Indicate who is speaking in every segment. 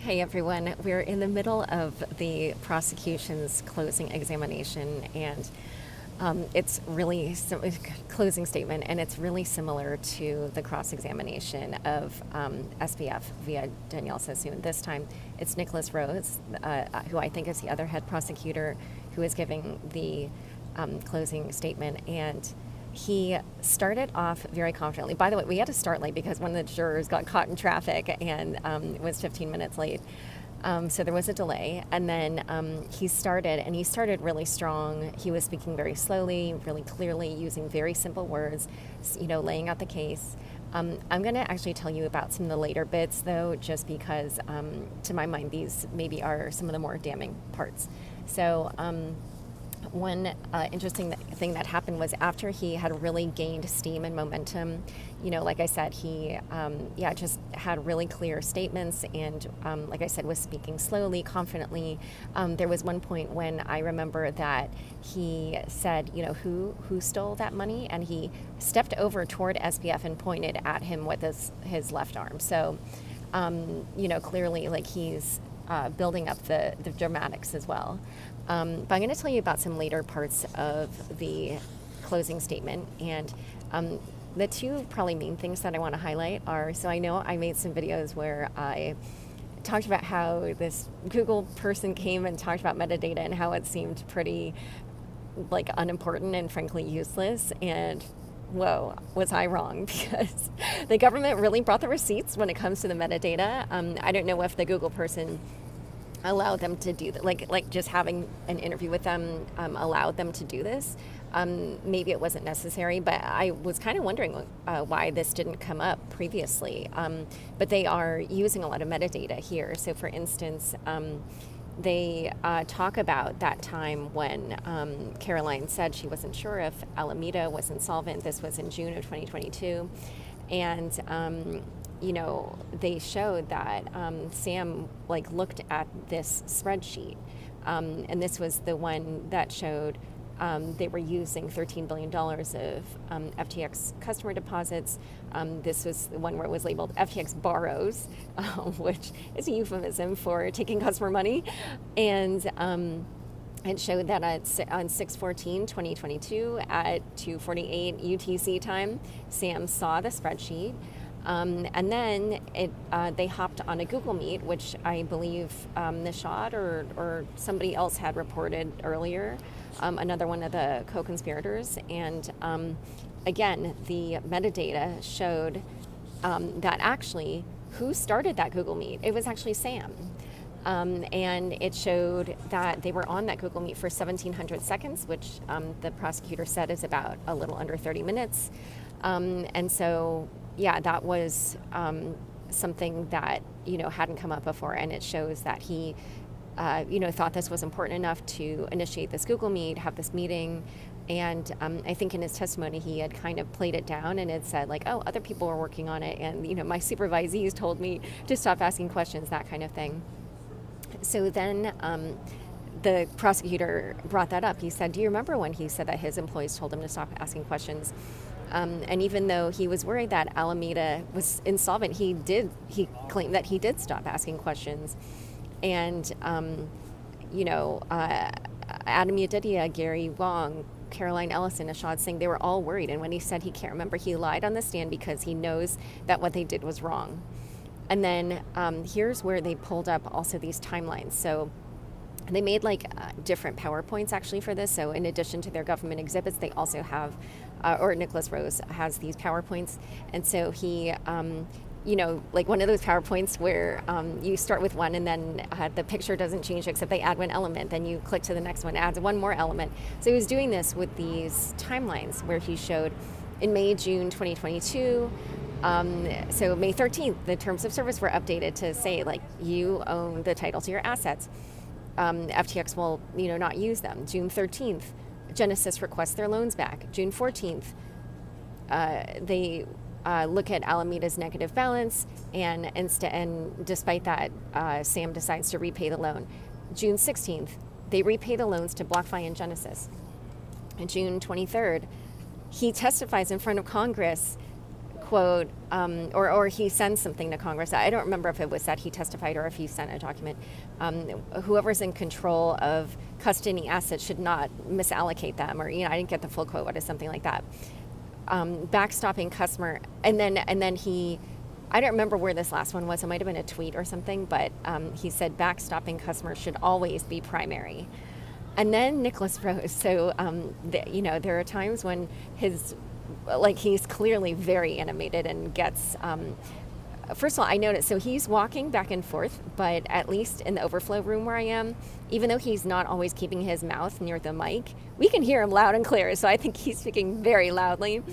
Speaker 1: Hey everyone, we're in the middle of the prosecution's closing examination, and it's really closing statement, and it's really similar to the cross-examination of SBF via Danielle Sassoon. This time, it's Nicholas Roos, who I think is the other head prosecutor, who is giving the closing statement, and he started off very confidently. By the way, we had to start late because one of the jurors got caught in traffic and was 15 minutes late. So there was a delay. And then he started really strong. He was speaking very slowly, really clearly, using very simple words, laying out the case. I'm going to actually tell you about some of the later bits, though, just because, to my mind, these maybe are some of the more damning parts. So one interesting thing that happened was after he had really gained steam and momentum, like I said, he just had really clear statements and, like I said, was speaking slowly, confidently. There was one point when I remember that he said, who stole that money? And he stepped over toward SBF and pointed at him with his left arm. So, clearly, like, he's building up the dramatics as well. But I'm going to tell you about some later parts of the closing statement. And the two probably main things that I want to highlight are, so I know I made some videos where I talked about how this Google person came and talked about metadata and how it seemed pretty unimportant and frankly useless. And whoa, was I wrong, because the government really brought the receipts when it comes to the metadata. I don't know if the Google person allowed them to do that, like just having an interview with them allowed them to do this. Maybe it wasn't necessary, but I was kind of wondering why this didn't come up previously. But they are using a lot of metadata here. So for instance, they talk about that time when Caroline said she wasn't sure if Alameda was insolvent. This was in June of 2022. And they showed that Sam looked at this spreadsheet, and this was the one that showed they were using $13 billion of FTX customer deposits. This was the one where it was labeled FTX borrows, which is a euphemism for taking customer money. And it showed that on 6/14/2022 at 2:48 UTC time, Sam saw the spreadsheet. And then they hopped on a Google Meet, which I believe Nishad or somebody else had reported earlier, another one of the co-conspirators. And again, the metadata showed that actually who started that Google Meet? It was actually Sam. And it showed that they were on that Google Meet for 1,700 seconds, which the prosecutor said is about a little under 30 minutes. And so, yeah, that was something that, hadn't come up before. And it shows that he, thought this was important enough to initiate this Google Meet, have this meeting. And I think in his testimony, he had kind of played it down and had said, other people were working on it. And, my supervisees told me to stop asking questions, that kind of thing. So then the prosecutor brought that up. He said, do you remember when he said that his employees told him to stop asking questions? And even though he was worried that Alameda was insolvent, he claimed that he did stop asking questions. And, Adam Yedidia, Gary Wong, Caroline Ellison, Ashad Singh, they were all worried. And when he said he can't remember, he lied on the stand because he knows that what they did was wrong. And then here's where they pulled up also these timelines. So they made different PowerPoints actually for this. So in addition to their government exhibits, they also have, or Nicholas Roos has these PowerPoints. And so he, one of those PowerPoints where you start with one and then the picture doesn't change except they add one element. Then you click to the next one, adds one more element. So he was doing this with these timelines where he showed in May, June 2022, so May 13th, the terms of service were updated to say, you own the title to your assets. FTX will, not use them. June 13th, Genesis requests their loans back. June 14th, they look at Alameda's negative balance, and despite that, Sam decides to repay the loan. June 16th, they repay the loans to BlockFi and Genesis. And June 23rd, he testifies in front of Congress quote, or he sends something to Congress. I don't remember if it was that he testified or if he sent a document. Whoever's in control of custody assets should not misallocate them, or, I didn't get the full quote, but it's something like that. Backstopping customer, and then he, I don't remember where this last one was. It might have been a tweet or something, but he said backstopping customers should always be primary. And then Nicholas Roos. So, there are times when he's clearly very animated and gets, first of all, I noticed, so he's walking back and forth, but at least in the overflow room where I am, even though he's not always keeping his mouth near the mic, we can hear him loud and clear. So I think he's speaking very loudly.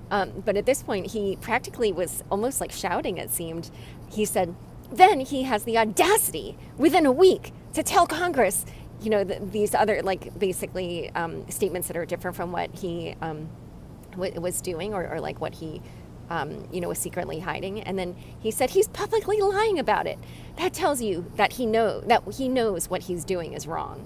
Speaker 1: But at this point, he practically was almost like shouting, it seemed. He said, then he has the audacity within a week to tell Congress, these other, basically statements that are different from what he was doing or like what he, was secretly hiding. And then he said he's publicly lying about it. That tells you that he knows what he's doing is wrong.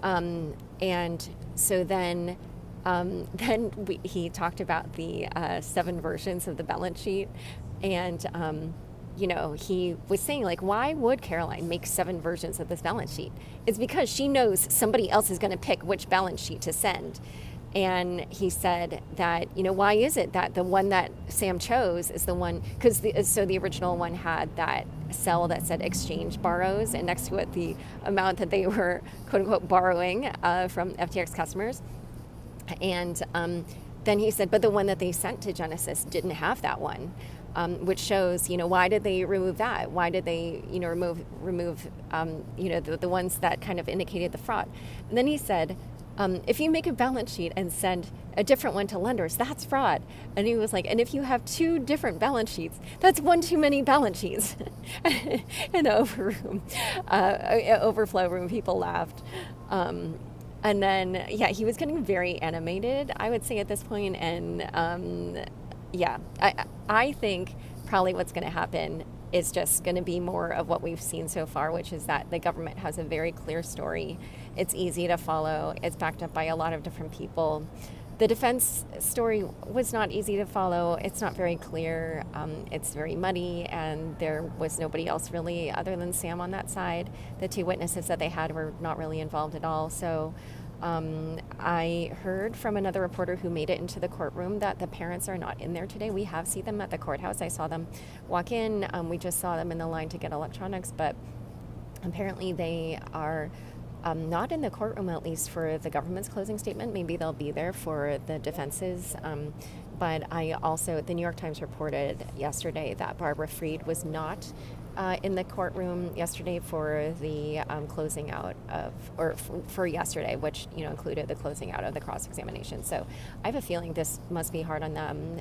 Speaker 1: And so then he talked about the 7 versions of the balance sheet, and he was saying, why would Caroline make 7 versions of this balance sheet? It's because she knows somebody else is going to pick which balance sheet to send. And he said that, why is it that the one that Sam chose is the one, because the original one had that cell that said exchange borrows, and next to it the amount that they were quote unquote borrowing from FTX customers. And then he said, but the one that they sent to Genesis didn't have that one, which shows, why did they remove that? Why did they, remove the ones that kind of indicated the fraud? And then he said, if you make a balance sheet and send a different one to lenders, that's fraud. And he was like, and if you have 2 different balance sheets, that's one too many balance sheets. In the overflow room, people laughed. And then, he was getting very animated, I would say, at this point. And I think probably what's going to happen is just going to be more of what we've seen so far, which is that the government has a very clear story. It's easy to follow. It's backed up by a lot of different people. The defense story was not easy to follow. It's not very clear. It's very muddy, and there was nobody else really other than Sam on that side. The 2 witnesses that they had were not really involved at all. So I heard from another reporter who made it into the courtroom that the parents are not in there today. We have seen them at the courthouse. I saw them walk in. We just saw them in the line to get electronics, but apparently they are not in the courtroom, at least for the government's closing statement. Maybe they'll be there for the defense's. But the New York Times reported yesterday that Barbara Fried was not in the courtroom yesterday for the closing out of, or for yesterday, which, included the closing out of the cross-examination. So I have a feeling this must be hard on them.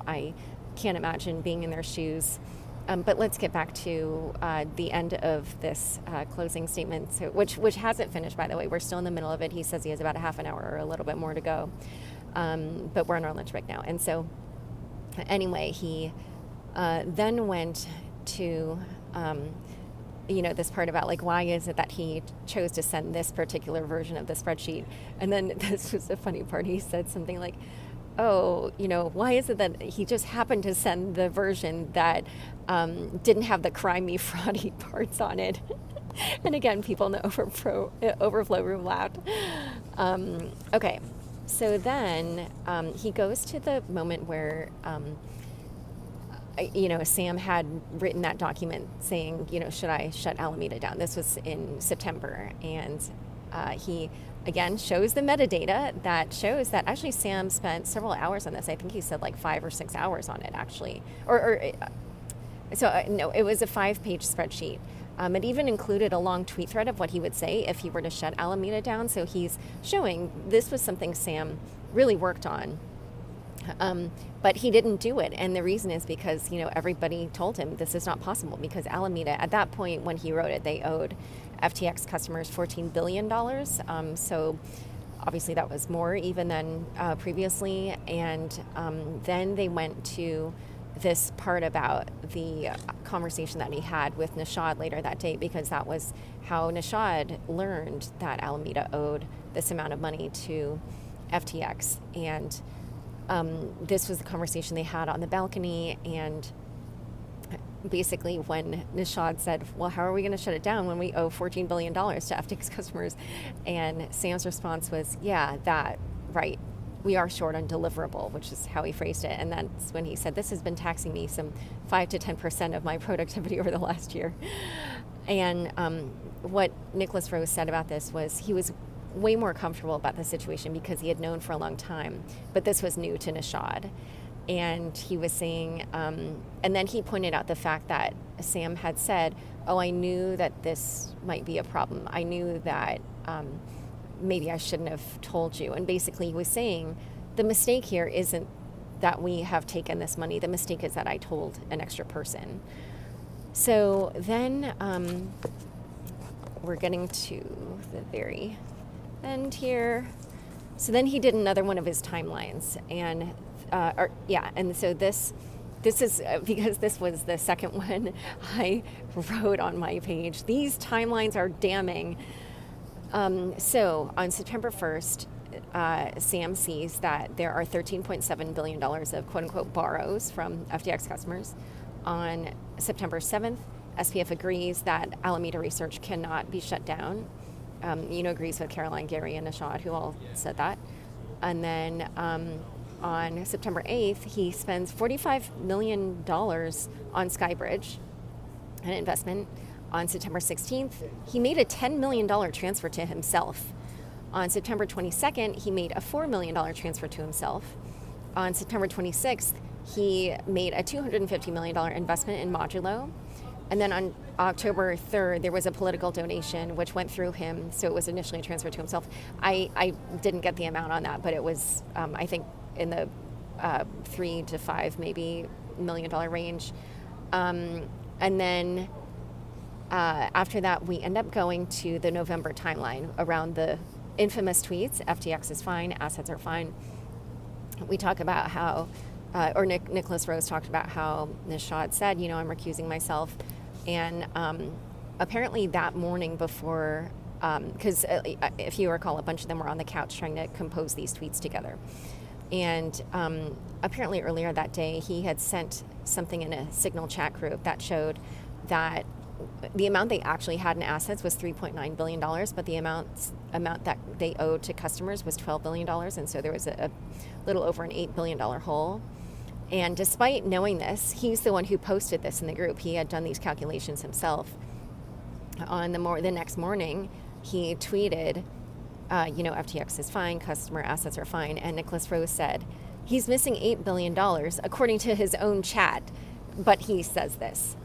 Speaker 1: I can't imagine being in their shoes. But let's get back to the end of this closing statement, which hasn't finished, by the way. We're still in the middle of it. He says he has about a half an hour or a little bit more to go. But we're on our lunch break now. And so anyway, he then went to, this part about why is it that he chose to send this particular version of the spreadsheet. And then this was a funny part. He said something like, oh, why is it that he just happened to send the version that didn't have the crimey, fraudy parts on it? And again, people in the overflow room laughed. Okay, so then he goes to the moment where, Sam had written that document saying, should I shut Alameda down? This was in September. And he again shows the metadata that shows that actually Sam spent several hours on this. I think he said 5 or 6 hours on it, actually. No, it was a 5-page spreadsheet. It even included a long tweet thread of what he would say if he were to shut Alameda down. So he's showing this was something Sam really worked on. But he didn't do it. And the reason is because, everybody told him this is not possible, because Alameda, at that point when he wrote it, they owed FTX customers $14 billion. So obviously that was more even than previously. And then they went to this part about the conversation that he had with Nishad later that day, because that was how Nishad learned that Alameda owed this amount of money to FTX. And This was the conversation they had on the balcony, and basically when Nishad said, well, how are we going to shut it down when we owe $14 billion to FTX customers? And Sam's response was, yeah, that, right. We are short on deliverable, which is how he phrased it. And that's when he said, this has been taxing me some 5 to 10% of my productivity over the last year. And what Nicholas Roos said about this was he was way more comfortable about the situation because he had known for a long time, but this was new to Nishad. And he was saying, and then he pointed out the fact that Sam had said, oh, I knew that this might be a problem. I knew that maybe I shouldn't have told you. And basically he was saying, the mistake here isn't that we have taken this money. The mistake is that I told an extra person. So then we're getting to the very end here. So then he did another one of his timelines, and and so this is because this was the second one I wrote on my page. These timelines are damning. So on September 1st, Sam sees that there are $13.7 billion of quote-unquote borrows from FTX customers. On September 7th, SBF agrees that Alameda Research cannot be shut down. Agrees with Caroline, Gary, and Nishad, who all said that. And then on September 8th, he spends $45 million on Skybridge, an investment. On September 16th, he made a $10 million transfer to himself. On September 22nd, he made a $4 million transfer to himself. On September 26th, he made a $250 million investment in Modulo. And then on October 3rd, there was a political donation which went through him, so it was initially transferred to himself. I didn't get the amount on that, but it was, I think, in the $3 to $5 maybe $1 million range. And then after that, we end up going to the November timeline around the infamous tweets, FTX is fine, assets are fine. We talk about how, Nicholas Roos talked about how Nishad said, I'm recusing myself. And apparently that morning before, because if you recall, a bunch of them were on the couch trying to compose these tweets together. And apparently earlier that day, he had sent something in a Signal chat group that showed that the amount they actually had in assets was $3.9 billion, but the amount that they owed to customers was $12 billion. And so there was a little over an $8 billion hole. And despite knowing this, he's the one who posted this in the group. He had done these calculations himself. On the next morning, he tweeted, FTX is fine, customer assets are fine. And Nicholas Roos said, he's missing $8 billion, according to his own chat, but he says this.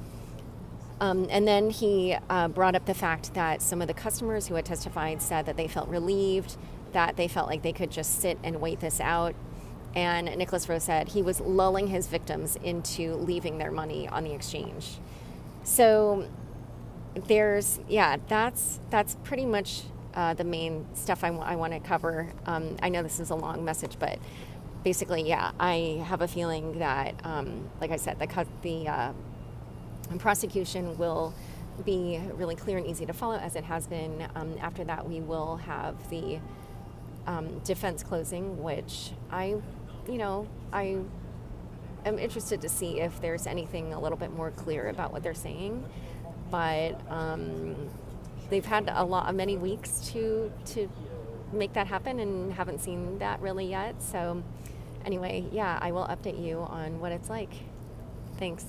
Speaker 1: And then he brought up the fact that some of the customers who had testified said that they felt relieved, that they felt like they could just sit and wait this out. And Nicholas Roos said he was lulling his victims into leaving their money on the exchange. So that's pretty much the main stuff I want to cover. I know this is a long message, but basically, I have a feeling that, like I said, the prosecution will be really clear and easy to follow, as it has been. After that, we will have the defense closing, which I am interested to see if there's anything a little bit more clear about what they're saying. But they've had many weeks to make that happen, and haven't seen that really yet. So anyway, I will update you on what it's like. Thanks.